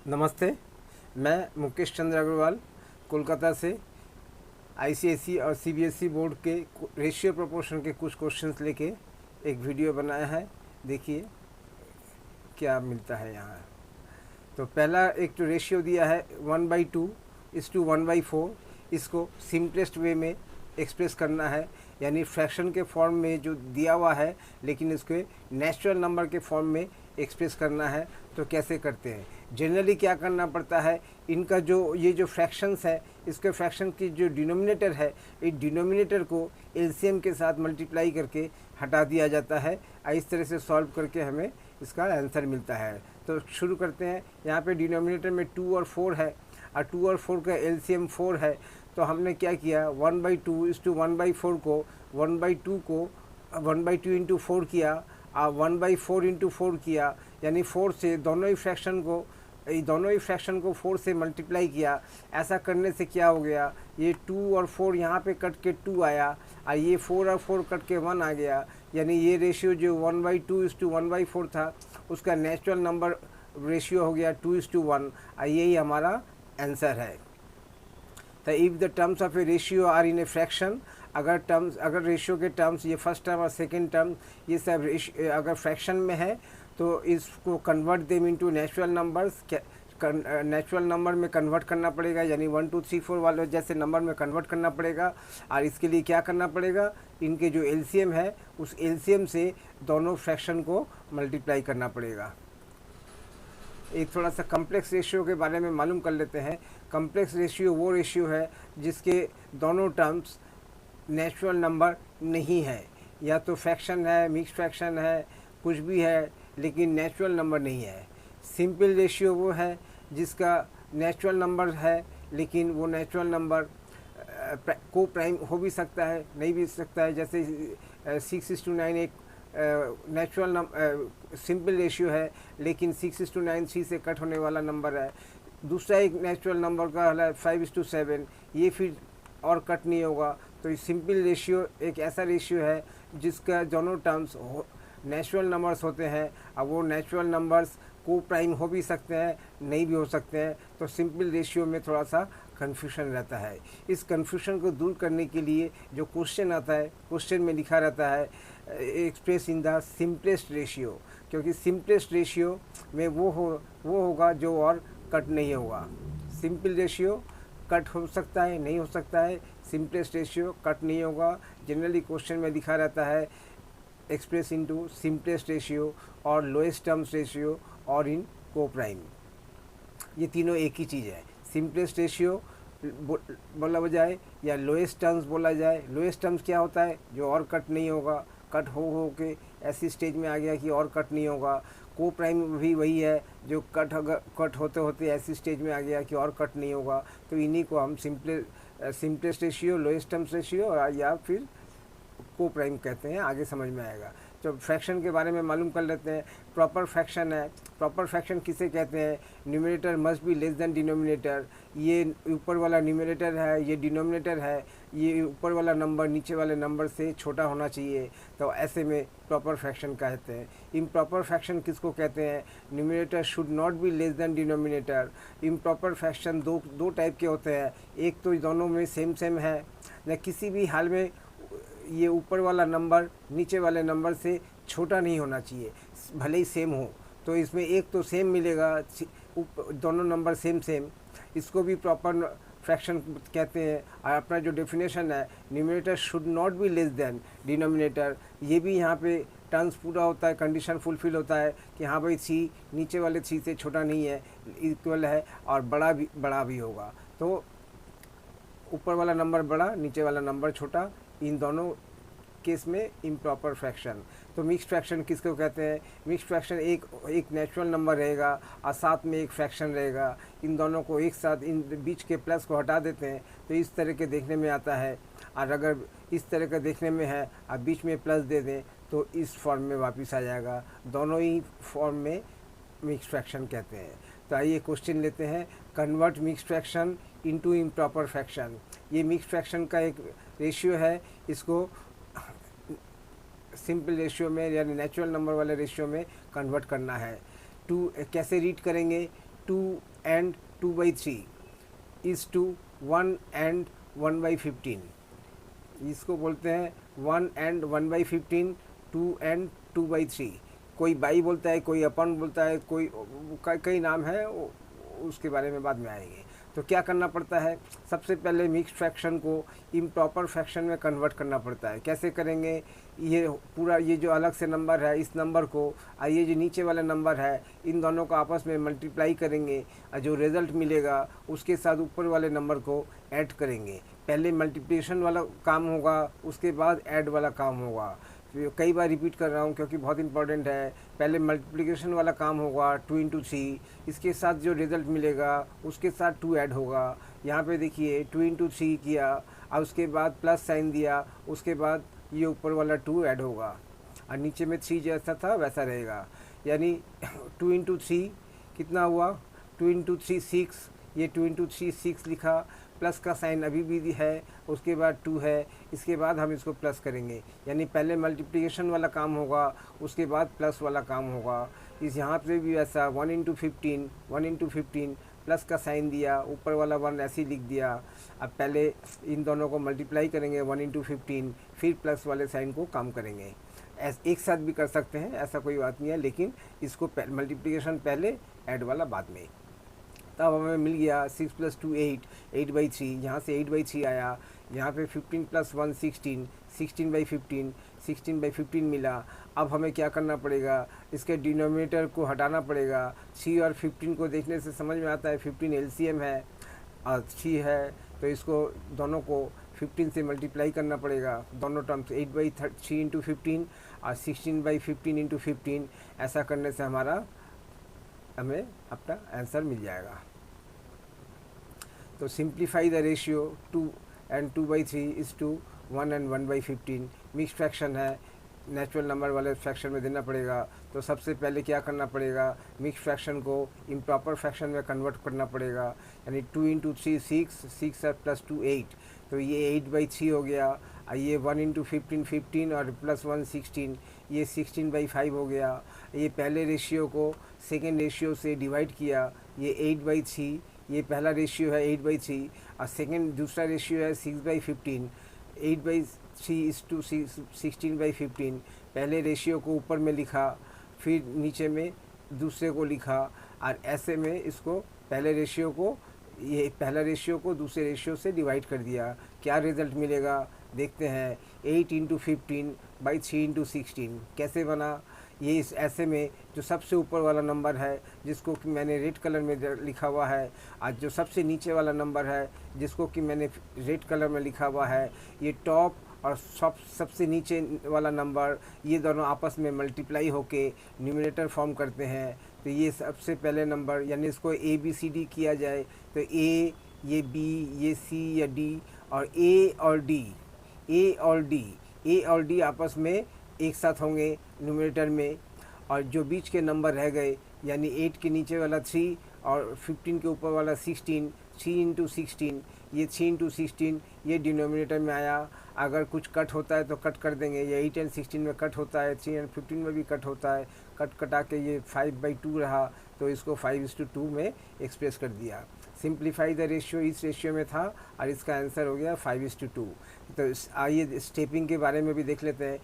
नमस्ते। मैं मुकेश चंद्र अग्रवाल कोलकाता से आईसीएसई और सीबीएसई बोर्ड के रेशियो प्रोपोर्शन के कुछ क्वेश्चंस लेके एक वीडियो बनाया है। देखिए क्या मिलता है यहाँ। तो पहला एक जो रेशियो दिया है 1/2:1/4, इसको सिंपलेस्ट वे में एक्सप्रेस करना है, यानी फ्रैक्शन के फॉर्म में जो दिया हुआ है लेकिन इसके नेचुरल नंबर के फॉर्म में एक्सप्रेस करना है। तो कैसे करते हैं? जनरली क्या करना पड़ता है, इनका जो ये जो फ्रैक्शंस है, इसके फ्रैक्शन की जो डिनोमिनेटर है, इस डिनोमिनेटर को एलसीएम के साथ मल्टीप्लाई करके हटा दिया जाता है। इस तरह से सॉल्व करके हमें इसका आंसर मिलता है। तो शुरू करते हैं। यहाँ पे डिनोमिनेटर में 2 और 4 है और 2 और 4 का एलसीएम 4 है। तो हमने क्या किया, 1/2:1/4 को 1/2 इंटू 4 किया और 1/4 इंटू 4 किया, यानी 4 से दोनों ही फ्रैक्शन को 4 से मल्टीप्लाई किया। ऐसा करने से क्या हो गया, ये 2 और 4 यहाँ पे कट के 2 आया और ये 4 और 4 कट के 1 आ गया। यानी ये रेशियो जो 1/2:1/4 था उसका नेचुरल नंबर रेशियो हो गया 2:1 और यही हमारा आंसर है। तो if the terms of a ratio are in a fraction, अगर रेशियो के टर्म्स, ये फर्स्ट टर्म और सेकेंड टर्म, ये सब अगर फ्रैक्शन में है तो इसको convert them into natural numbers. Natural number में कन्वर्ट करना पड़ेगा, यानी 1 2 3 4 वाले जैसे नंबर में कन्वर्ट करना पड़ेगा। और इसके लिए क्या करना पड़ेगा, इनके जो एलसीएम है उस एलसीएम से दोनों फ्रैक्शन को मल्टीप्लाई करना पड़ेगा। एक थोड़ा सा कम्प्लेक्स रेशियो के बारे में मालूम कर लेते हैं। कम्प्लेक्स रेशियो वो रेशियो है जिसके दोनों टर्म्स नेचुरल नंबर नहीं है, या तो फ्रैक्शन है, मिक्स फ्रैक्शन है, कुछ भी है, लेकिन नेचुरल नंबर नहीं है। सिंपल रेशियो वो है जिसका नेचुरल नंबर है लेकिन वो नेचुरल नंबर को प्राइम हो भी सकता है, नहीं भी सकता है। जैसे 6:9 एक नेचुरल सिंपल रेशियो है लेकिन 6:9 3 से कट होने वाला नंबर है। दूसरा एक नेचुरल नंबर का है 5:7, ये फिर और कट नहीं होगा। तो ये सिंपल रेशियो एक ऐसा रेशियो है जिसका दोनों टर्म्स नेचुरल नंबर्स होते हैं। अब वो नेचुरल नंबर्स को प्राइम हो भी सकते हैं, नहीं भी हो सकते हैं। तो सिंपल रेशियो में थोड़ा सा कन्फ्यूजन रहता है। इस कन्फ्यूजन को दूर करने के लिए जो क्वेश्चन आता है, क्वेश्चन में लिखा रहता है express in the simplest ratio, क्योंकि सिंपलेस्ट रेशियो में वो होगा जो और कट नहीं होगा। सिंपल रेशियो कट हो सकता है, नहीं हो सकता है, सिंपलेस्ट रेशियो कट नहीं होगा। जनरली क्वेश्चन में लिखा रहता है एक्सप्रेस इनटू सिंपलेस्ट रेशियो और लोएस्ट टर्म्स रेशियो और इन को प्राइम। ये तीनों एक ही चीज़ है। सिंपलेस्ट रेशियो बोला जाए या लोएस्ट टर्म्स बोला जाए। लोएस्ट टर्म्स क्या होता है, जो और कट नहीं होगा, कट हो के ऐसी स्टेज में आ गया कि और कट नहीं होगा। को प्राइम भी वही है जो कट होते होते ऐसी स्टेज में आ गया कि और कट नहीं होगा। तो इन्हीं को हम simplest ratio, lowest terms ratio या फिर को प्राइम कहते हैं। आगे समझ में आएगा। तो फ्रैक्शन के बारे में मालूम कर लेते हैं। प्रॉपर फ्रैक्शन है। प्रॉपर फ्रैक्शन किसे कहते हैं, numerator must be less than denominator. ये ऊपर वाला न्यूमरेटर है, ये डिनोमिनेटर है, ये ऊपर वाला नंबर नीचे वाले नंबर से छोटा होना चाहिए। तो ऐसे में प्रॉपर फ्रैक्शन कहते हैं। इम्प्रॉपर फ्रैक्शन किसको कहते हैं, numerator should not be less than denominator. Improper fraction दो टाइप के होते हैं। एक तो दोनों में सेम है, या किसी भी हाल में ये ऊपर वाला नंबर नीचे वाले नंबर से छोटा नहीं होना चाहिए, भले ही सेम हो। तो इसमें एक तो सेम मिलेगा, दोनों नंबर सेम, इसको भी प्रॉपर फ्रैक्शन कहते हैं। और अपना जो डेफिनेशन है, numerator should not be less than denominator, ये भी यहाँ पे टर्म्स पूरा होता है, कंडीशन फुलफिल होता है कि हाँ भाई सी नीचे वाले सी से छोटा नहीं है, इक्वल है और बड़ा भी होगा। तो ऊपर वाला नंबर बड़ा, नीचे वाला नंबर छोटा, इन दोनों केस में इम्प्रॉपर फ्रैक्शन। तो मिक्स फ्रैक्शन किसको कहते हैं, मिक्स फ्रैक्शन एक नेचुरल नंबर रहेगा और साथ में एक फ्रैक्शन रहेगा। इन दोनों को एक साथ, इन बीच के प्लस को हटा देते हैं तो इस तरह के देखने में आता है। और अगर इस तरह का देखने में है और बीच में प्लस दे दें तो इस फॉर्म में वापस आ जाएगा। दोनों ही फॉर्म में मिक्स फ्रैक्शन कहते हैं। तो आइए क्वेश्चन लेते हैं। Convert mix fraction into improper fraction. ये मिक्स फ्रैक्शन का एक रेशियो है, इसको सिंपल रेशियो में यानी नेचुरल नंबर वाले रेशियो में कन्वर्ट करना है। टू कैसे रीड करेंगे, 2 and 2/3 इज़ टू 1 and 1/15। इसको बोलते हैं 1 and 1/15, 2 and 2/3। कोई बाई बोलता है, कोई अपन बोलता है, कोई कई नाम है, उसके बारे में बाद में आएंगे। तो क्या करना पड़ता है, सबसे पहले मिक्स फ्रैक्शन को इम्प्रॉपर फ्रैक्शन में कन्वर्ट करना पड़ता है। कैसे करेंगे, ये पूरा ये जो अलग से नंबर है, इस नंबर को और ये जो नीचे वाला नंबर है, इन दोनों को आपस में मल्टीप्लाई करेंगे और जो रिज़ल्ट मिलेगा उसके साथ ऊपर वाले नंबर को ऐड करेंगे। पहले मल्टीप्लिकेशन वाला काम होगा, उसके बाद ऐड वाला काम होगा। कई बार रिपीट कर रहा हूँ क्योंकि बहुत इंपॉर्टेंट है। पहले मल्टीप्लिकेशन वाला काम होगा 2 × 3, इसके साथ जो रिज़ल्ट मिलेगा उसके साथ 2 ऐड होगा। यहाँ पे देखिए 2 × 3 किया और उसके बाद प्लस साइन दिया, उसके बाद ये ऊपर वाला 2 ऐड होगा और नीचे में 3 जैसा था वैसा रहेगा। यानी 2 × 3 कितना हुआ, 2 × 3 6, ये 2 × 3 6 लिखा, प्लस का साइन अभी भी है, उसके बाद 2 है, इसके बाद हम इसको प्लस करेंगे। यानी पहले मल्टीप्लिकेशन वाला काम होगा, उसके बाद प्लस वाला काम होगा। इस यहाँ पे भी ऐसा 1 × 15, 1 × 15 प्लस का साइन दिया, ऊपर वाला 1 ऐसे ही लिख दिया। अब पहले इन दोनों को मल्टीप्लाई करेंगे 1 × 15, फिर प्लस वाले साइन को काम करेंगे। एक साथ भी कर सकते हैं, ऐसा कोई बात नहीं है, लेकिन इसको मल्टीप्लिकेशन पहले, ऐड वाला बाद में। तब हमें मिल गया 6 + 2 8, 8/3। यहाँ से 8/3 आया, यहाँ पे 15 + 1 16, 16/15, 16/15 मिला। अब हमें क्या करना पड़ेगा, इसके डिनोमिनेटर को हटाना पड़ेगा। 3 और 15 को देखने से समझ में आता है 15 एलसीएम है और 3 है, तो इसको दोनों को 15 से मल्टीप्लाई करना पड़ेगा। दोनों टर्म्स 8/3 × 15 और 16/15 × 15। ऐसा करने से हमें अपना आंसर मिल जाएगा। तो simplify the ratio 2 and 2/3 is to 1 and 1/15। Mix fraction है, नेचुरल नंबर वाले फ्रैक्शन में देना पड़ेगा। तो सबसे पहले क्या करना पड़ेगा, मिक्स फ्रैक्शन को इम्प्रॉपर फ्रैक्शन में कन्वर्ट करना पड़ेगा। यानी 2 × 3 6, 6 + 2 8, तो ये 8/3 हो गया। और ये 1 × 15 15 और +1 16, ये 16/5 हो गया। ये पहले रेशियो को सेकेंड रेशियो से डिवाइड किया, ये 8/3, ये पहला रेशियो है 8/3 और सेकेंड दूसरा रेशियो है 6/15। 8/3 इज़ टू 16/15। पहले रेशियो को ऊपर में लिखा, फिर नीचे में दूसरे को लिखा और ऐसे में इसको पहले रेशियो को, ये पहला रेशियो को दूसरे रेशियो से डिवाइड कर दिया। क्या रिज़ल्ट मिलेगा देखते हैं। 8 × 15/3 × 16 कैसे बना, ये इस ऐसे में जो सबसे ऊपर वाला नंबर है जिसको कि मैंने रेड कलर में लिखा हुआ है, आज जो सबसे नीचे वाला नंबर है जिसको कि मैंने रेड कलर में लिखा हुआ है, ये टॉप और सबसे नीचे वाला नंबर, ये दोनों आपस में मल्टीप्लाई होके न्यूमरेटर फॉर्म करते हैं। तो ये सबसे पहले नंबर, यानी इसको ABCD किया जाए तो A, ये B, ये C या D और A और D आपस में एक साथ होंगे न्यूमरेटर में। और जो बीच के नंबर रह गए, यानी 8 के नीचे वाला 3 और 15 के ऊपर वाला 16, 3 × 16, ये 3 × 16 ये डिनोमिनेटर में आया। अगर कुछ कट होता है तो कट कर देंगे, ये 8 और 16 में कट होता है, 3 और 15 में भी कट होता है। कटा के ये 5/2 रहा, तो इसको 5:2 में एक्सप्रेस कर दिया। सिंप्लीफाई द रेशियो इस रेशियो में था और इसका आंसर हो गया 5:2। तो आइए स्टेपिंग के बारे में भी देख लेते हैं।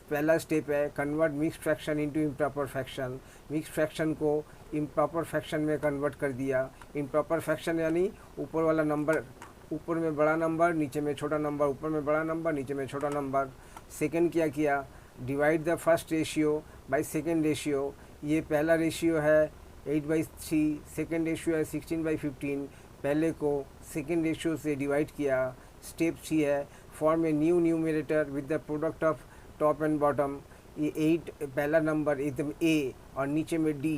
पहला स्टेप है convert mix fraction into improper fraction. Mix fraction को इम्प्रॉपर फ्रैक्शन में कन्वर्ट कर दिया। इम्प्रॉपर फ्रैक्शन यानी ऊपर वाला नंबर, ऊपर में बड़ा नंबर, नीचे में छोटा नंबर, ऊपर में बड़ा नंबर, नीचे में छोटा नंबर। सेकंड क्या किया, divide the first ratio by second ratio. ये पहला रेशियो है 8/3, सेकंड रेशियो है 16/15। पहले को सेकंड रेशियो से डिवाइड किया। स्टेप 3 है form a new numerator with the product of top and bottom. ये 8 पहला नंबर एकदम A और नीचे में D,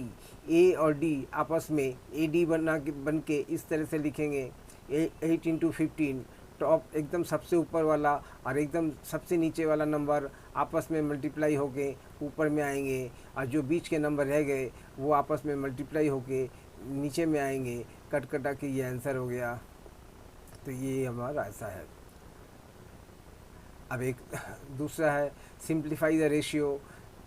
A और D आपस में AD बन के इस तरह से लिखेंगे। 8 × 15, टॉप एकदम सबसे ऊपर वाला और एकदम सबसे नीचे वाला नंबर आपस में मल्टीप्लाई होके ऊपर में आएंगे और जो बीच के नंबर रह गए वो आपस में मल्टीप्लाई होके नीचे में आएंगे। कटा के ये आंसर हो गया। तो ये हमारा ऐसा है। अब एक दूसरा है सिंप्लीफाई द रेशियो।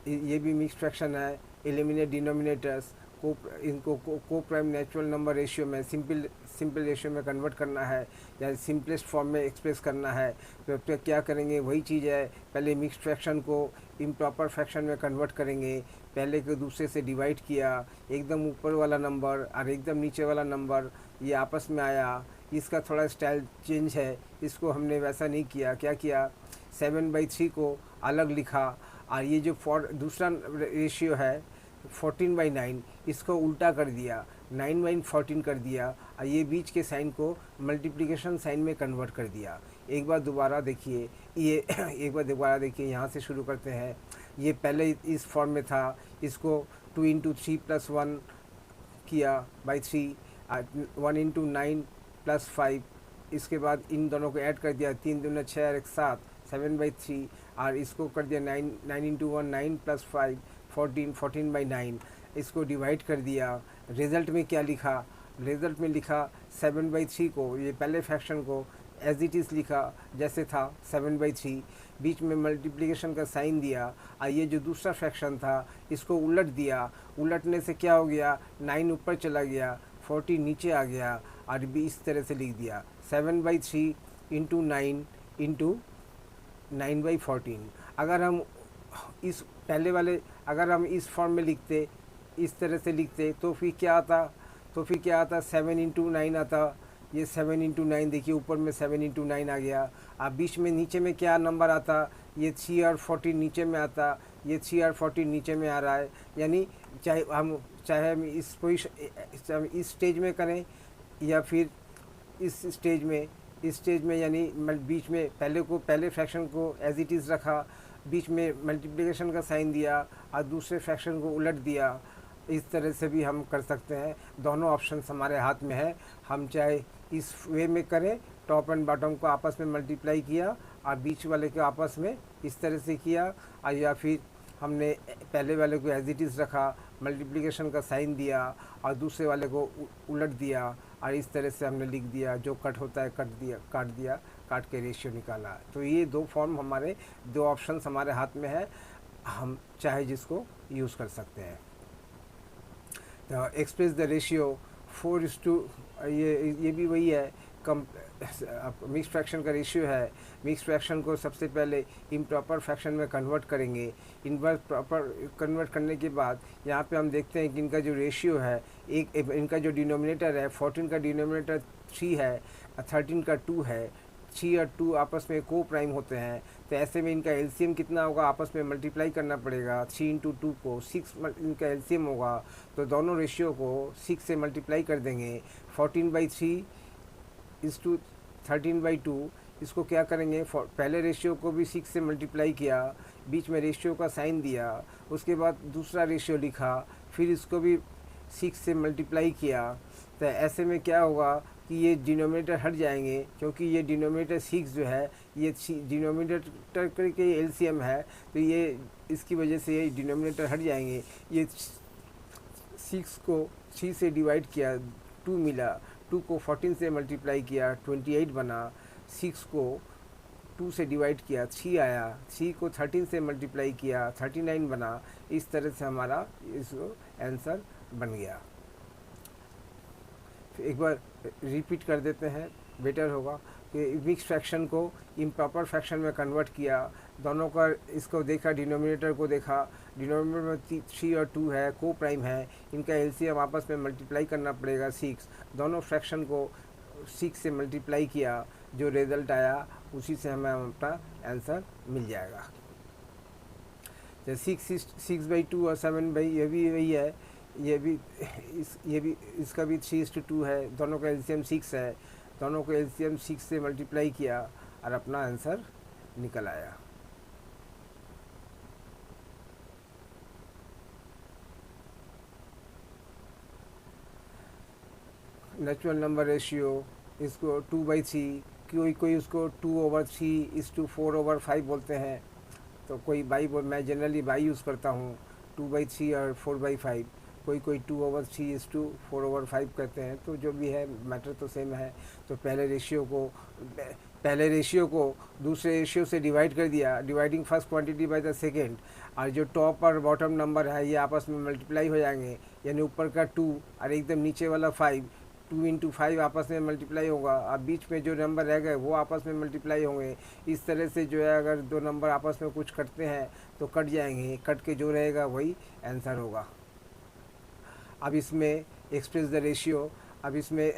ये भी मिक्स फ्रैक्शन है। Eliminate denominators. इनको को प्राइम नेचुरल नंबर रेशियो में सिंपल रेशियो में कन्वर्ट करना है या सिंपलेस्ट फॉर्म में एक्सप्रेस करना है, तो क्या करेंगे, वही चीज़ है, पहले मिक्स्ड फ्रैक्शन को इम्प्रॉपर फ्रैक्शन में कन्वर्ट करेंगे। पहले को दूसरे से डिवाइड किया, एकदम ऊपर वाला नंबर और एकदम नीचे वाला नंबर ये आपस में आया। इसका थोड़ा स्टाइल चेंज है, इसको हमने वैसा नहीं किया। क्या किया, 7/3 को अलग लिखा और ये जो दूसरा रेशियो है 14/9 इसको उल्टा कर दिया, 9/14 कर दिया और ये बीच के साइन को मल्टीप्लिकेशन साइन में कन्वर्ट कर दिया। एक बार दोबारा देखिए, ये एक बार दोबारा देखिए, यहाँ से शुरू करते हैं। ये पहले इस फॉर्म में था, इसको 2 × 3 + 1 किया बाई 3, 1 × 9 + 5, इसके बाद इन दोनों को ऐड कर दिया, 3 दूना 6 और 1 7, 7/3 और इसको कर दिया 9 × 1 9 + 5 14, 14/9, इसको डिवाइड कर दिया। रिज़ल्ट में क्या लिखा, रिज़ल्ट में लिखा 7/3 को, ये पहले फ्रैक्शन को एज इट इज़ लिखा जैसे था 7/3, बीच में मल्टीप्लिकेशन का साइन दिया और ये जो दूसरा फ्रैक्शन था इसको उलट दिया। उलटने से क्या हो गया, 9 ऊपर चला गया, 40 नीचे आ गया और भी इस तरह से लिख दिया 7/3 × 9 × 9/14। अगर हम इस पहले वाले अगर हम इस फॉर्म में लिखते, इस तरह से लिखते, तो फिर क्या आता, 7 × 9 आता। ये 7 × 9 देखिए, ऊपर में 7 × 9 आ गया। अब बीच में नीचे में क्या नंबर आता, ये 3 और 14 नीचे में आता, ये 3 और 14 नीचे में आ रहा है। यानी चाहे हम इस पोजीशन इस स्टेज में करें या फिर इस स्टेज में यानी बीच में पहले फ्रैक्शन को एज इट इज़ रखा, बीच में मल्टीप्लिकेशन का साइन दिया और दूसरे फ्रैक्शन को उलट दिया। इस तरह से भी हम कर सकते हैं। दोनों ऑप्शन हमारे हाथ में है। हम चाहे इस वे में करें, टॉप एंड बॉटम को आपस में मल्टीप्लाई किया और बीच वाले को आपस में इस तरह से किया, और या फिर हमने पहले वाले को एज इट इज़ रखा, मल्टीप्लिकेशन का साइन दिया और दूसरे वाले को उलट दिया और इस तरह से हमने लिख दिया। जो कट होता है काट के रेशियो निकाला। तो ये दो फॉर्म हमारे, दो ऑप्शंस हमारे हाथ में है, हम चाहे जिसको यूज़ कर सकते हैं। तो एक्सप्रेस द रेशियो 4:, ये भी वही है, मिक्स फ्रैक्शन का रेशियो है। मिक्स फ्रैक्शन को सबसे पहले इम्प्रॉपर फ्रैक्शन में कन्वर्ट करेंगे। इनवर्स प्रॉपर कन्वर्ट करने के बाद यहाँ पे हम देखते हैं कि इनका जो रेशियो है, इनका जो डिनोमिनेटर है, 14 का डिनोमिनेटर 3 है, 13 का 2 है। 3 और 2 आपस में को प्राइम होते हैं, तो ऐसे में इनका एलसीएम कितना होगा, आपस में मल्टीप्लाई करना पड़ेगा। 3 × 2 को 6 इनका एलसीएम होगा, तो दोनों रेशियो को 6 से मल्टीप्लाई कर देंगे। 14/3 = 13/2, इसको क्या करेंगे, पहले रेशियो को भी 6 से मल्टीप्लाई किया, बीच में रेशियो का साइन दिया, उसके बाद दूसरा रेशियो लिखा, फिर इसको भी 6 से मल्टीप्लाई किया। तो ऐसे में क्या होगा कि ये डिनोमिनेटर हट जाएंगे, क्योंकि ये डिनोमिनेटर 6 जो है, ये डिनोमिनेटर के एलसीएम है, तो ये इसकी वजह से ये डिनोमिनेटर हट जाएंगे। ये 6 को 3 से डिवाइड किया, 2 मिला, 2 को 14 से मल्टीप्लाई किया, 28 बना। 6 को 2 से डिवाइड किया, 3 आया, 3 को 13 से मल्टीप्लाई किया, 39 बना। इस तरह से हमारा इसको आंसर बन गया। एक बार रिपीट कर देते हैं, बेटर होगा कि मिक्स फ्रैक्शन को इम्प्रॉपर फ्रैक्शन में कन्वर्ट किया। दोनों का इसको देखा, डिनोमिनेटर को देखा, डिनोमिनेटर में 3 और 2 है, को प्राइम है, इनका एलसीएम आपस में मल्टीप्लाई करना पड़ेगा 6। दोनों फ्रैक्शन को 6 से मल्टीप्लाई किया, जो रिज़ल्ट आया उसी से हमें अपना आंसर मिल जाएगा। तो 6/2 और 7 ये भी वही है, ये भी इसका भी 3:2 है। दोनों का एलसीएम 6 है, दोनों को एलसीएम 6 से मल्टीप्लाई किया और अपना आंसर निकल आया। नेचुरल नंबर रेशियो, इसको 2/3, कोई उसको 2/3 = 4/5 बोलते हैं, तो कोई मैं जनरली बाई यूज़ करता हूँ, 2/3 और 4/5। कोई 2/3:4 4/5 कहते हैं, तो जो भी है मैटर तो सेम है। तो पहले रेशियो को दूसरे रेशियो से डिवाइड कर दिया, dividing first quantity by the second, और जो टॉप और बॉटम नंबर है ये आपस में मल्टीप्लाई हो जाएंगे, यानी ऊपर का 2 और एकदम नीचे वाला 5, 2 × 5 आपस में मल्टीप्लाई होगा। अब बीच में जो नंबर रह गए वो आपस में मल्टीप्लाई होंगे। इस तरह से जो है अगर दो नंबर आपस में कुछ कटते हैं तो कट जाएंगे, कट के जो रहेगा वही आंसर होगा। अब इसमें एक्सप्रेस द रेशियो, अब इसमें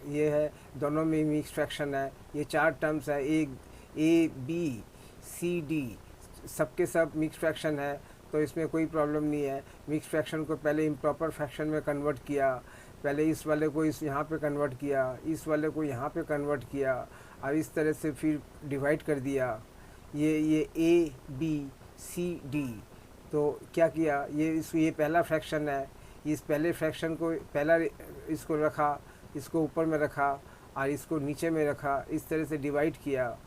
ये है दोनों में मिक्स फ्रैक्शन है, ये 4 टर्म्स है, ए बी सी डी सबके सब मिक्स फ्रैक्शन है, तो इसमें कोई प्रॉब्लम नहीं है। मिक्स फ्रैक्शन को पहले इम्प्रॉपर फ्रैक्शन में कन्वर्ट किया, पहले इस वाले को इस यहाँ पे कन्वर्ट किया, इस वाले को यहाँ पे कन्वर्ट किया, और इस तरह से फिर डिवाइड कर दिया। ये ए बी सी डी, तो क्या किया, ये पहला फ्रैक्शन है, इस पहले फ्रैक्शन को पहला इसको रखा, इसको ऊपर में रखा और इसको नीचे में रखा, इस तरह से डिवाइड किया।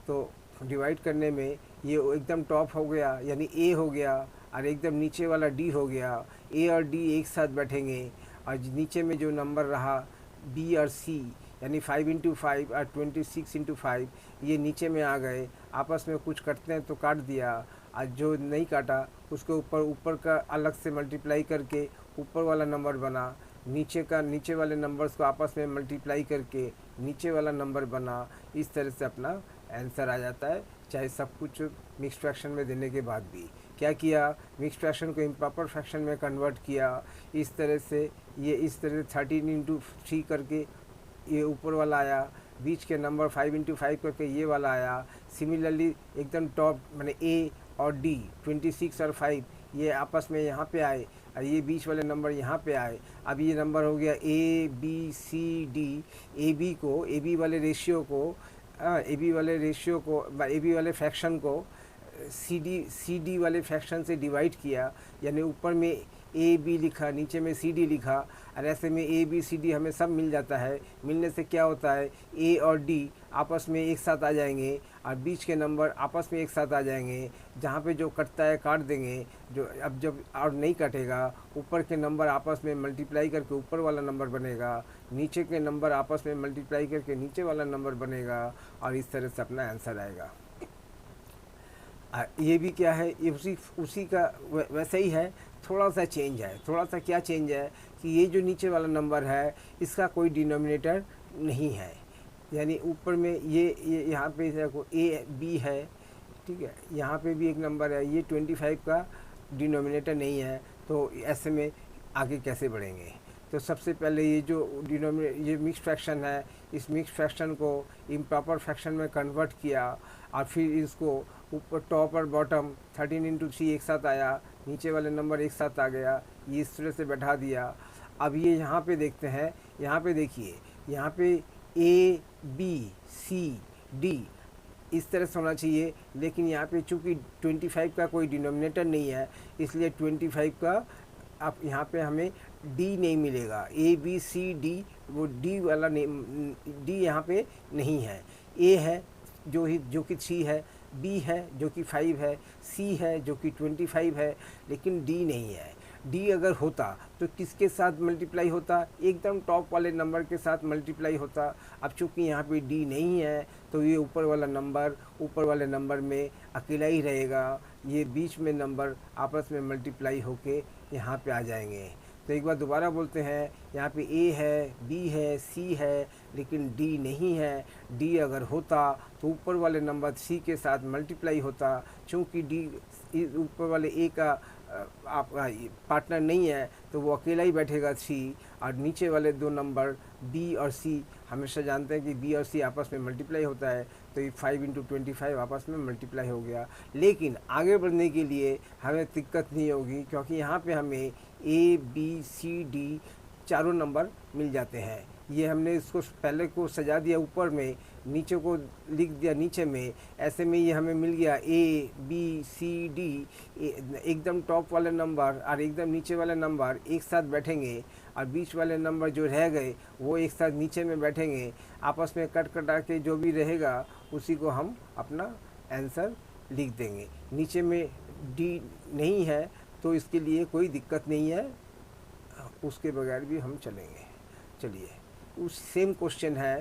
तो डिवाइड करने में ये एकदम टॉप हो गया यानी ए हो गया, और एकदम नीचे वाला डी हो गया। ए और डी एक साथ बैठेंगे, और नीचे में जो नंबर रहा बी और सी, यानी 5 × 5 और 26 × 5, ये नीचे में आ गए। आपस में कुछ कटते हैं तो काट दिया, और जो नहीं काटा उसको ऊपर का अलग से मल्टीप्लाई करके ऊपर वाला नंबर बना, नीचे वाले नंबर्स को आपस में मल्टीप्लाई करके नीचे वाला नंबर बना। इस तरह से अपना आंसर आ जाता है, चाहे सब कुछ मिक्स फ्रैक्शन में देने के बाद भी। क्या किया, मिक्स फ्रैक्शन को इम्प्रॉपर फ्रैक्शन में कन्वर्ट किया। इस तरह से 13 × 3 करके ये ऊपर वाला आया, बीच के नंबर 5 × 5 करके ये वाला आया। सिमिलरली एकदम टॉप माने ए और डी 26 और 5 ये आपस में यहाँ पे आए, और ये बीच वाले नंबर यहाँ पे आए। अब ये नंबर हो गया A B C D. A B वाले रेशियो को ए बी वाले फ्रैक्शन को सी डी वाले फ्रैक्शन से डिवाइड किया, यानी ऊपर में ए बी लिखा, नीचे में सी डी लिखा, और ऐसे में ए बी सी डी हमें सब मिल जाता है। मिलने से क्या होता है, ए और डी आपस में एक साथ आ जाएंगे, और बीच के नंबर आपस में एक साथ आ जाएंगे। जहाँ पे जो कटता है काट देंगे, जब और नहीं कटेगा, ऊपर के नंबर आपस में मल्टीप्लाई करके ऊपर वाला नंबर बनेगा, नीचे के नंबर आपस में मल्टीप्लाई करके नीचे वाला नंबर बनेगा, और इस तरह से अपना आंसर आएगा। ये भी क्या है, ये उसी का वैसा ही है, थोड़ा सा चेंज है। थोड़ा सा क्या चेंज है कि ये जो नीचे वाला नंबर है इसका कोई डिनोमिनेटर नहीं है, यानी ऊपर में ये यहाँ पे ए बी है, ठीक है, यहाँ पे भी एक नंबर है, ये 25 का डिनोमिनेटर नहीं है। तो ऐसे में आगे कैसे बढ़ेंगे, तो सबसे पहले ये जो ये मिक्स फ्रैक्शन है, इस मिक्स फ्रैक्शन को इम्प्रॉपर फ्रैक्शन में कन्वर्ट किया, और फिर इसको ऊपर टॉप और बॉटम 13 × 3 एक साथ आया, नीचे वाले नंबर एक साथ आ गया, ये इस तरह से बैठा दिया। अब ये यहाँ पे देखते हैं, यहाँ पे देखिए, यहाँ पे ए बी सी डी इस तरह से होना चाहिए, लेकिन यहाँ पे चूँकि 25 का कोई डिनोमिनेटर नहीं है, इसलिए 25 का अब यहाँ पे हमें डी नहीं मिलेगा। ए बी सी डी, वो डी वाला डी यहाँ पे नहीं है। ए है जो कि 3 है, बी है जो कि 5 है, सी है जो कि 25 है, लेकिन डी नहीं है। डी अगर होता तो किसके साथ मल्टीप्लाई होता, एकदम टॉप वाले नंबर के साथ मल्टीप्लाई होता। अब चूँकि यहाँ पे डी नहीं है तो ये ऊपर वाले नंबर में अकेला ही रहेगा, ये बीच में नंबर आपस में मल्टीप्लाई होके यहाँ पे आ जाएंगे। तो एक बार दोबारा बोलते हैं, यहाँ पे ए है, बी है, सी है, लेकिन डी नहीं है। डी अगर होता तो ऊपर वाले नंबर सी के साथ मल्टीप्लाई होता। चूँकि डी ऊपर वाले ए का आपका पार्टनर नहीं है तो वो अकेला ही बैठेगा सी, और नीचे वाले दो नंबर बी और सी हमेशा जानते हैं कि बी और सी आपस में मल्टीप्लाई होता है, तो ये 5 × 25 आपस में मल्टीप्लाई हो गया। लेकिन आगे बढ़ने के लिए हमें दिक्कत नहीं होगी, क्योंकि यहाँ पे हमें ए बी सी डी चारों नंबर मिल जाते हैं। ये हमने इसको पहले को सजा दिया ऊपर में, नीचे को लिख दिया नीचे में, ऐसे में ये हमें मिल गया ए बी सी डी। एकदम टॉप वाले नंबर और एकदम नीचे वाले नंबर एक साथ बैठेंगे, और बीच वाले नंबर जो रह गए वो एक साथ नीचे में बैठेंगे। आपस में कट कटा के जो भी रहेगा उसी को हम अपना आंसर लिख देंगे। नीचे में डी नहीं है तो इसके लिए कोई दिक्कत नहीं है, उसके बगैर भी हम चलेंगे। चलिए, उस सेम क्वेश्चन है।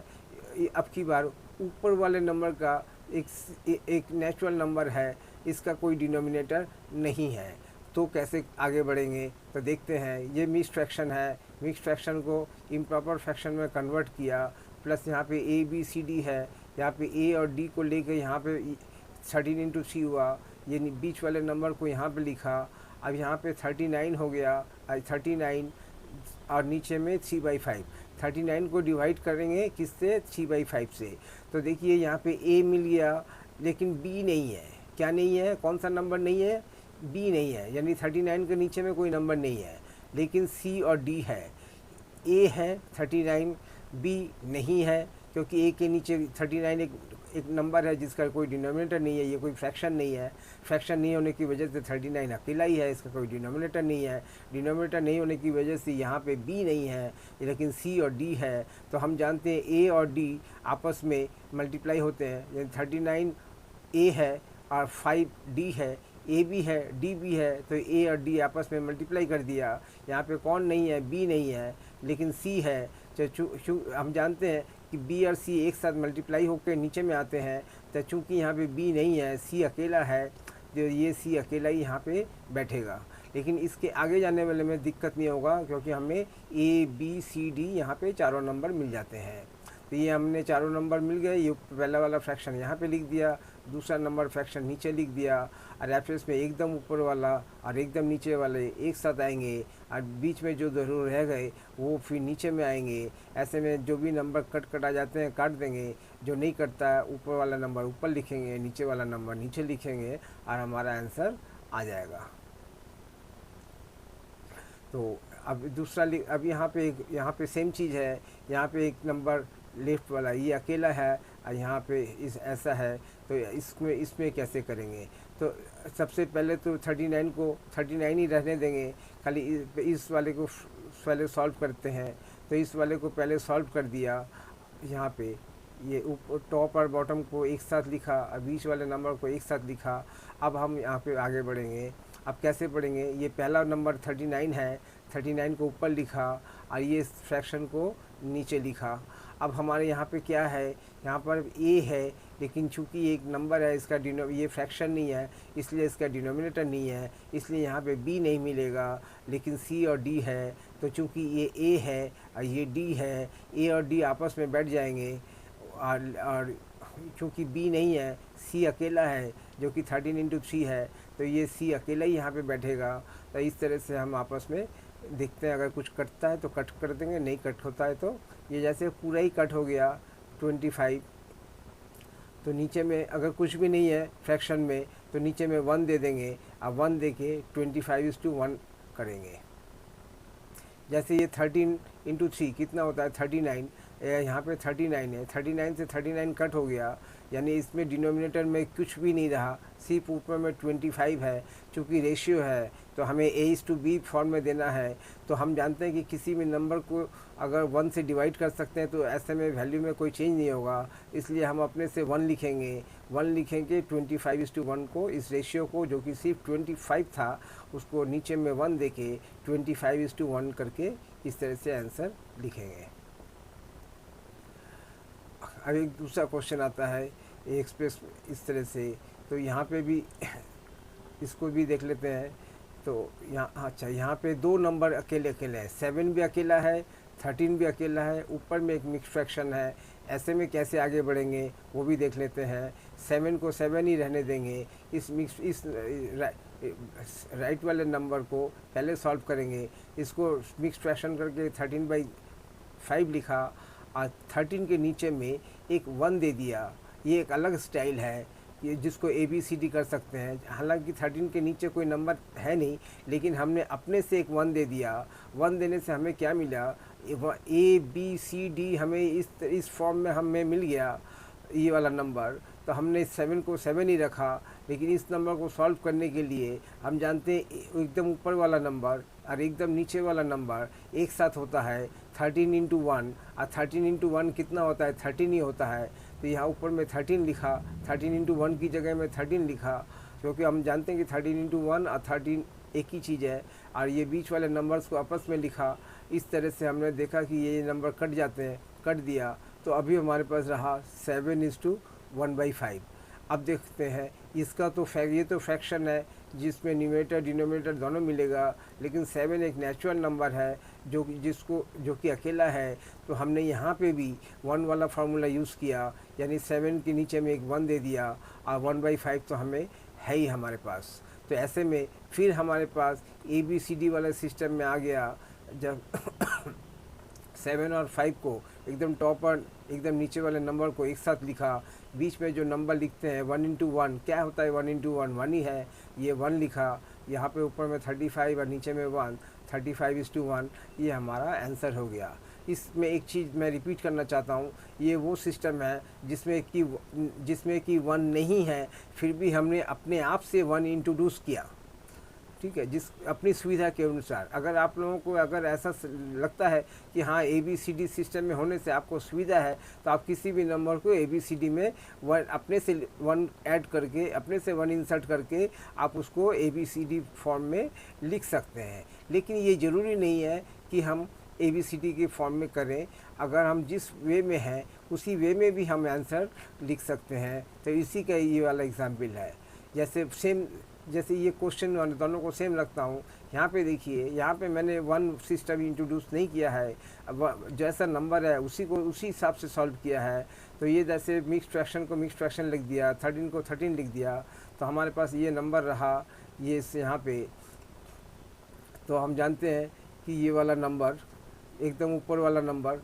अब की बार ऊपर वाले नंबर का एक नेचुरल नंबर है, इसका कोई डिनोमिनेटर नहीं है, तो कैसे आगे बढ़ेंगे? तो देखते हैं। ये मिक्स्ड फ्रैक्शन है, मिक्स्ड फ्रैक्शन को इम्प्रॉपर फ्रैक्शन में कन्वर्ट किया, प्लस यहाँ पे ए बी सी डी है, यहाँ पे ए और डी को लेकर यहाँ पे 13 × 3 हुआ, ये बीच वाले नंबर को यहाँ पे लिखा। अब यहाँ पे 39 हो गया, 39 और नीचे में 3/5। 39 को डिवाइड करेंगे किससे? 3/5 से। तो देखिए यहाँ पे ए मिल गया, लेकिन बी नहीं है। क्या नहीं है? कौन सा नंबर नहीं है? बी नहीं है, यानी 39 के नीचे में कोई नंबर नहीं है, लेकिन सी और डी है। ए है 39, बी नहीं है, क्योंकि ए के नीचे 39 एक नंबर है जिसका कोई डिनोमिनेटर नहीं है, ये कोई फ्रैक्शन नहीं है। फ्रैक्शन नहीं होने की वजह से 39 अकेला ही है, इसका कोई डिनोमिनेटर नहीं है। डिनोमिनेटर नहीं होने की वजह से यहाँ पे बी नहीं है, लेकिन सी और डी है। तो हम जानते हैं ए और डी आपस में मल्टीप्लाई होते हैं, यानी 39 ए है और 5 डी है। ए भी है, डी भी है, तो ए और डी आपस में मल्टीप्लाई कर दिया। यहाँ पे कौन नहीं है? बी नहीं है, लेकिन सी है। तो हम जानते हैं कि बी और सी एक साथ मल्टीप्लाई होकर नीचे में आते हैं, तो चूँकि यहाँ पे बी नहीं है, सी अकेला है, तो ये सी अकेला ही यहाँ पे बैठेगा। लेकिन इसके आगे जाने वाले में दिक्कत नहीं होगा, क्योंकि हमें ए बी सी डी यहाँ पे चारों नंबर मिल जाते हैं। तो ये हमने चारों नंबर मिल गए। ये पहला वाला फ्रैक्शन यहाँ पे लिख दिया, दूसरा नंबर फ्रैक्शन नीचे लिख दिया, और रेफरेंस में एकदम ऊपर वाला और एकदम नीचे वाले एक साथ आएंगे, और बीच में जो ज़रूर रह गए वो फिर नीचे में आएंगे। ऐसे में जो भी नंबर कट आ जाते हैं काट देंगे, जो नहीं कटता है ऊपर वाला नंबर ऊपर लिखेंगे, नीचे वाला नंबर नीचे लिखेंगे, और हमारा आंसर आ जाएगा। तो अब दूसरा अब यहाँ पे सेम चीज़ है। यहाँ पे एक नंबर लेफ्ट वाला ये अकेला है, और यहाँ पे इस ऐसा है, तो इसमें कैसे करेंगे? तो सबसे पहले तो 39 को 39 ही रहने देंगे, खाली इस वाले को पहले सॉल्व करते हैं। तो इस वाले को पहले सॉल्व कर दिया, यहाँ पे ये ऊपर टॉप और बॉटम को एक साथ लिखा, और बीच वाले नंबर को एक साथ लिखा। अब हम यहाँ पे आगे बढ़ेंगे। अब कैसे पढ़ेंगे? ये पहला नंबर 39 है, 39 को ऊपर लिखा, और ये फ्रैक्शन को नीचे लिखा। अब हमारे यहाँ पे क्या है? यहाँ पर ए है, लेकिन चूंकि एक नंबर है, इसका ये फ्रैक्शन नहीं है, इसलिए इसका डिनोमिनेटर नहीं है, इसलिए यहाँ पे बी नहीं मिलेगा, लेकिन सी और डी है। तो चूंकि ये ए है और ये डी है, ए और डी आपस में बैठ जाएंगे, और चूँकि बी नहीं है, सी अकेला है जो कि 13 × 3 है, तो ये सी अकेला ही यहाँ पे बैठेगा। तो इस तरह से हम आपस में देखते हैं, अगर कुछ कटता है तो कट कर देंगे, नहीं कट होता है तो ये जैसे पूरा ही कट हो गया 25। तो नीचे में अगर कुछ भी नहीं है फ्रैक्शन में, तो नीचे में 1 दे देंगे, अब 1 दे के 25:1 करेंगे। जैसे ये 13 × 3 कितना होता है? 39। यहाँ पे 39 है, 39 से 39 कट हो गया, यानी इसमें डिनोमिनेटर में कुछ भी नहीं रहा, सिर्फ ऊपर में 25 है। चूँकि रेशियो है तो हमें A/B फॉर्म में देना है। तो हम जानते हैं कि किसी भी नंबर को अगर 1 से डिवाइड कर सकते हैं, तो ऐसे में वैल्यू में कोई चेंज नहीं होगा, इसलिए हम अपने से 1 लिखेंगे। 1 लिखेंगे 25:1 को, इस रेशियो को जो कि सिर्फ 25 था उसको नीचे में 1 दे के 25:1 करके इस तरह से आंसर लिखेंगे। अब एक दूसरा क्वेश्चन आता है एक्सप्रेस इस तरह से, तो यहाँ पे भी इसको भी देख लेते हैं। तो यहाँ अच्छा, यहाँ पे 2 नंबर अकेले हैं, 7 भी अकेला है, 13 भी अकेला है, ऊपर में एक मिक्स फ्रैक्शन है। ऐसे में कैसे आगे बढ़ेंगे वो भी देख लेते हैं। 7 को 7 ही रहने देंगे, इस राइट वाले नंबर को पहले सॉल्व करेंगे। इसको मिक्स फ्रैक्शन करके 13/5 लिखा, और 13 के नीचे में एक 1 दे दिया। ये एक अलग स्टाइल है, ये जिसको ABCD कर सकते हैं। हालांकि 13 के नीचे कोई नंबर है नहीं, लेकिन हमने अपने से एक 1 दे दिया। 1 देने से हमें क्या मिला? ABCD हमें इस फॉर्म में हमें मिल गया, ये वाला नंबर। तो हमने 7 को 7 ही रखा, लेकिन इस नंबर को सॉल्व करने के लिए हम जानते हैं एकदम ऊपर वाला नंबर और एकदम नीचे वाला नंबर एक साथ होता है 13 × 1, और 13 × 1 कितना होता है? 13 ही होता है। तो यहाँ ऊपर में 13 लिखा, 13 × 1 की जगह में 13 लिखा, क्योंकि हम जानते हैं कि 13 × 1 और एक ही चीज़ है। और ये बीच वाले नंबर्स को आपस में लिखा, इस तरह से हमने देखा कि ये नंबर कट जाते हैं, कट दिया तो अभी हमारे पास रहा 7:1/5। अब देखते हैं इसका तो ये तो फ्रैक्शन है जिसमें न्यूमरेटर डिनोमिनेटर दोनों मिलेगा, लेकिन 7 एक नेचुरल नंबर है जो कि अकेला है। तो हमने यहाँ पे भी 1 वाला फार्मूला यूज़ किया, यानी 7 के नीचे में एक 1 दे दिया और 1/5 तो हमें है ही हमारे पास। तो ऐसे में फिर हमारे पास ABCD वाले सिस्टम में आ गया, जब 7 और 5 को एकदम टॉप और एकदम नीचे वाले नंबर को एक साथ लिखा, बीच में जो नंबर लिखते हैं 1 इंटू 1 क्या होता है, 1 इंटू 1 1 ही है, ये 1 लिखा, यहाँ पे ऊपर में 35 और नीचे में 1, 35:1, ये हमारा आंसर हो गया। इसमें एक चीज़ मैं रिपीट करना चाहता हूँ, ये वो सिस्टम है जिसमें कि 1 नहीं है, फिर भी हमने अपने आप से 1 इंट्रोड्यूस किया, ठीक है, जिस अपनी सुविधा के अनुसार। अगर आप लोगों को अगर ऐसा लगता है कि हाँ ABCD सिस्टम में होने से आपको सुविधा है, तो आप किसी भी नंबर को ABCD में 1 अपने से 1 ऐड करके, अपने से 1 इंसर्ट करके आप उसको ABCD फॉर्म में लिख सकते हैं। लेकिन ये ज़रूरी नहीं है कि हम ABCD के फॉर्म में करें, अगर हम जिस वे में हैं उसी वे में भी हम आंसर लिख सकते हैं। तो इसी का ये वाला एग्जाम्पल है। जैसे ये क्वेश्चन दोनों को सेम रखता हूँ। यहाँ पे देखिए, यहाँ पे मैंने 1 सिस्टम इंट्रोड्यूस नहीं किया है, अब जैसा नंबर है उसी हिसाब से सॉल्व किया है। तो ये जैसे मिक्स फ्रैक्शन को मिक्स फ्रैक्शन लिख दिया, 13 को 13 लिख दिया, तो हमारे पास ये नंबर रहा ये यहाँ पे। तो हम जानते हैं कि ये वाला नंबर एकदम ऊपर वाला नंबर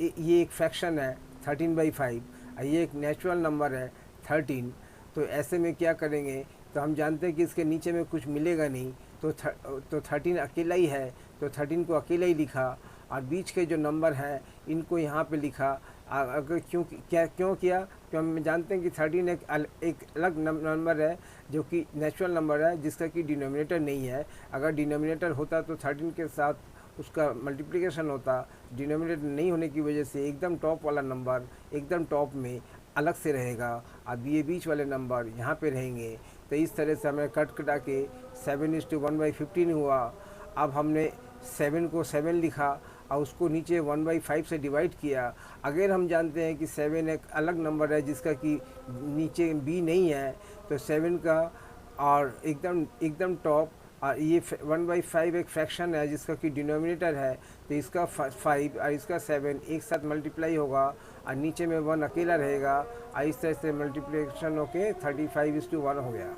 ये एक फ्रैक्शन है 13/5, और ये एक नेचुरल नंबर है 13। तो ऐसे में क्या करेंगे, तो हम जानते हैं कि इसके नीचे में कुछ मिलेगा नहीं, तो 13 अकेला ही है, तो 13 को अकेला ही लिखा, और बीच के जो नंबर हैं इनको यहाँ पे लिखा। अगर क्यों किया, क्यों हम जानते हैं कि 13 एक अलग नंबर है जो कि नेचुरल नंबर है, जिसका कि डिनोमिनेटर नहीं है। अगर डिनोमिनेटर होता तो 13 के साथ उसका मल्टीप्लिकेशन होता, डिनोमिनेटर नहीं होने की वजह से एकदम टॉप वाला नंबर एकदम टॉप में अलग से रहेगा, अब ये बीच वाले नंबर यहाँ पे रहेंगे। तो इस तरह से हमें कट कटा के 7:1/15 हुआ। अब हमने 7 को 7 लिखा और उसको नीचे 1/5 से डिवाइड किया। अगर हम जानते हैं कि 7 एक अलग नंबर है जिसका कि नीचे B नहीं है, तो 7 का और एकदम टॉप, और ये 1/5 एक फ्रैक्शन है जिसका कि डिनोमिनेटर है, तो इसका 5 और इसका 7 एक साथ मल्टीप्लाई होगा और नीचे में 1 अकेला रहेगा, और इस तरह से मल्टीप्लिकेशन होके 35:1 हो गया।